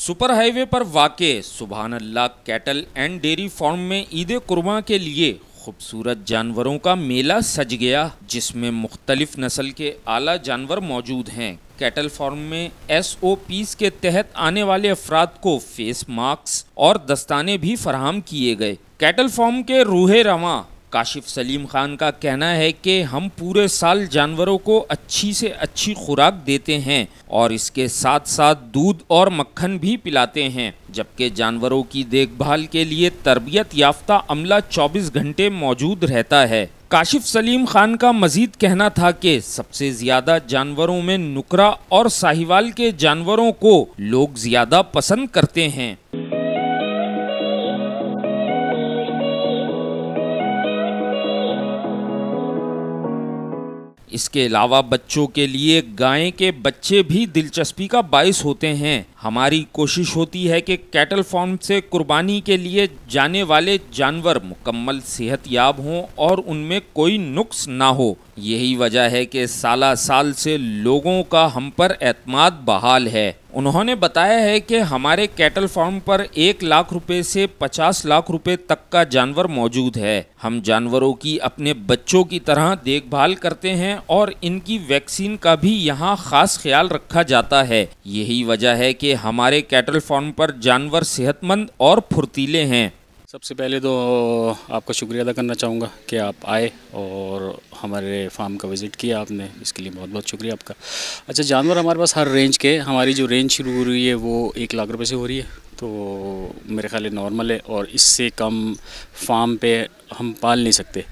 Super highway पर वाक़े सुभान अल्लाह कैटल एंड डेयरी फार्म में ईद कुर्बान के लिए खूबसूरत जानवरों का मेला सज गया, जिसमें मुख्तलिफ नस्ल के आला जानवर मौजूद हैं। कैटल फार्म में SOPs के तहत आने वाले अफराद को फेस मास्क और दस्ताने भी फराहम किए गए। कैटल फार्म के रूहे रवां काशिफ सलीम खान का कहना है कि हम पूरे साल जानवरों को अच्छी से अच्छी खुराक देते हैं और इसके साथ साथ दूध और मक्खन भी पिलाते हैं, जबकि जानवरों की देखभाल के लिए तरबियत याफ्ता अमला 24 घंटे मौजूद रहता है। काशिफ सलीम खान का मजीद कहना था कि सबसे ज्यादा जानवरों में नुकरा और साहिवाल के जानवरों को लोग ज्यादा पसंद करते हैं। इसके अलावा बच्चों के लिए गाय के बच्चे भी दिलचस्पी का बाइस होते हैं। हमारी कोशिश होती है कि कैटल फार्म से कुर्बानी के लिए जाने वाले जानवर मुकम्मल सेहतयाब हों और उनमें कोई नुक्स ना हो। यही वजह है कि साला साल से लोगों का हम पर एतमाद बहाल है। उन्होंने बताया है कि हमारे कैटल फार्म पर 1 लाख रुपए से 50 लाख रुपए तक का जानवर मौजूद है। हम जानवरों की अपने बच्चों की तरह देखभाल करते हैं और इनकी वैक्सीन का भी यहाँ खास ख्याल रखा जाता है। यही वजह है कि हमारे कैटल फार्म पर जानवर सेहतमंद और फुर्तीले हैं। सबसे पहले तो आपका शुक्रिया अदा करना चाहूँगा कि आप आए और हमारे फार्म का विज़िट किया आपने, इसके लिए बहुत बहुत शुक्रिया आपका। अच्छा, जानवर हमारे पास हर रेंज के, हमारी जो रेंज शुरू हो रही है वो 1 लाख रुपए से हो रही है, तो मेरे ख्याल नॉर्मल है और इससे कम फार्म पे हम पाल नहीं सकते।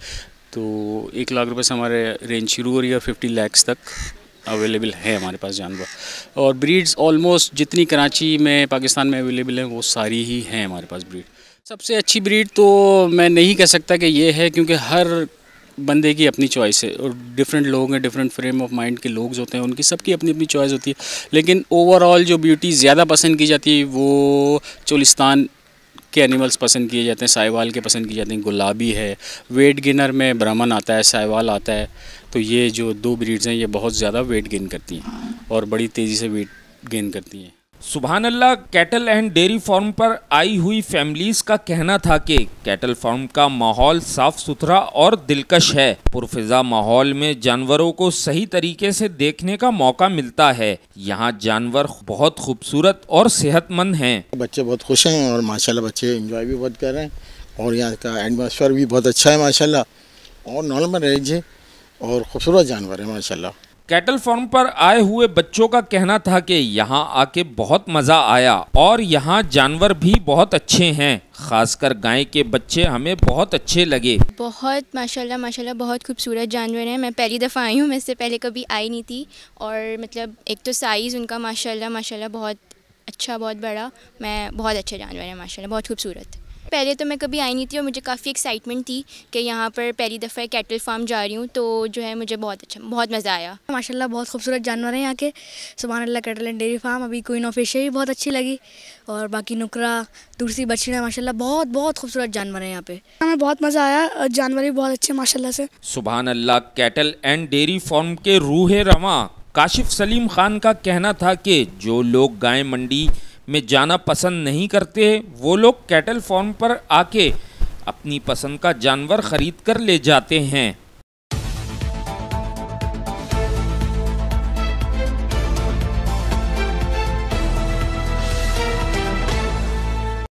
तो 1 लाख रुपए से हमारे रेंज शुरू हो रही है और 50 लाख तक अवेलेबल है हमारे पास जानवर। और ब्रीड्स ऑलमोस्ट जितनी कराची में पाकिस्तान में अवेलेबल हैं वो सारी ही हैं हमारे पास ब्रीड। सबसे अच्छी ब्रीड तो मैं नहीं कह सकता कि ये है, क्योंकि हर बंदे की अपनी चॉइस है और डिफरेंट लोग हैं, डिफरेंट फ्रेम ऑफ माइंड के लोग होते हैं, उनकी सबकी अपनी अपनी चॉइस होती है। लेकिन ओवरऑल जो ब्यूटी ज़्यादा पसंद की जाती है वो चोलिस्तान के एनिमल्स पसंद किए जाते हैं, साहिवाल के पसंद किए जाते हैं, गुलाबी है, वेट गेनर में ब्राह्मण आता है, साहिवाल आता है। तो ये जो 2 ब्रीड्स हैं ये बहुत ज़्यादा वेट गेन करती हैं और बड़ी तेज़ी से वेट गेन करती हैं। सुभान अल्लाह कैटल एंड डेयरी फार्म पर आई हुई फैमिलीज का कहना था कि कैटल फार्म का माहौल साफ सुथरा और दिलकश है। पुरफिजा माहौल में जानवरों को सही तरीके से देखने का मौका मिलता है। यहाँ जानवर बहुत खूबसूरत और सेहतमंद हैं। बच्चे बहुत खुश हैं और माशाल्लाह बच्चे एंजॉय भी बहुत कर रहे हैं और यहाँ का एटमॉस्फेयर भी बहुत अच्छा है माशाल्लाह, और नॉर्मल रेंज है और खूबसूरत जानवर है माशाल्लाह। कैटल फार्म पर आए हुए बच्चों का कहना था कि यहाँ आके बहुत मज़ा आया और यहाँ जानवर भी बहुत अच्छे हैं, खासकर गाय के बच्चे हमें बहुत अच्छे लगे। बहुत माशाल्लाह बहुत खूबसूरत जानवर हैं। मैं पहली दफ़ा आई हूँ, मैं इससे पहले कभी आई नहीं थी। और मतलब एक तो साइज़ उनका माशाल्लाह बहुत अच्छा, बहुत बड़ा, मैं बहुत अच्छे जानवर हैं माशाल्लाह, बहुत खूबसूरत। पहले तो मैं कभी आई नहीं थी और मुझे काफ़ी एक्साइटमेंट थी कि यहाँ पर पहली दफ़ा कैटल फार्म जा रही हूँ, तो जो है मुझे बहुत मज़ा आया। माशाल्लाह बहुत खूबसूरत जानवर हैं यहाँ के। सुभान अल्लाह कैटल एंड डेयरी फार्म, अभी क्वीन ऑफ एशिया भी बहुत अच्छी लगी और बाकी नुकरा, दूसरी बछड़ियाँ माशाल्लाह बहुत खूबसूरत जानवर हैं यहाँ पे। हमें बहुत मज़ा आया, जानवर भी बहुत अच्छे माशाल्लाह से। सुभान अल्लाह कैटल एंड डेयरी फार्म के रूहे रवां काशिफ सलीम खान का कहना था कि जो लोग गाय मंडी में जाना पसंद नहीं करते वो लोग कैटल फार्म पर आके अपनी पसंद का जानवर खरीद कर ले जाते हैं।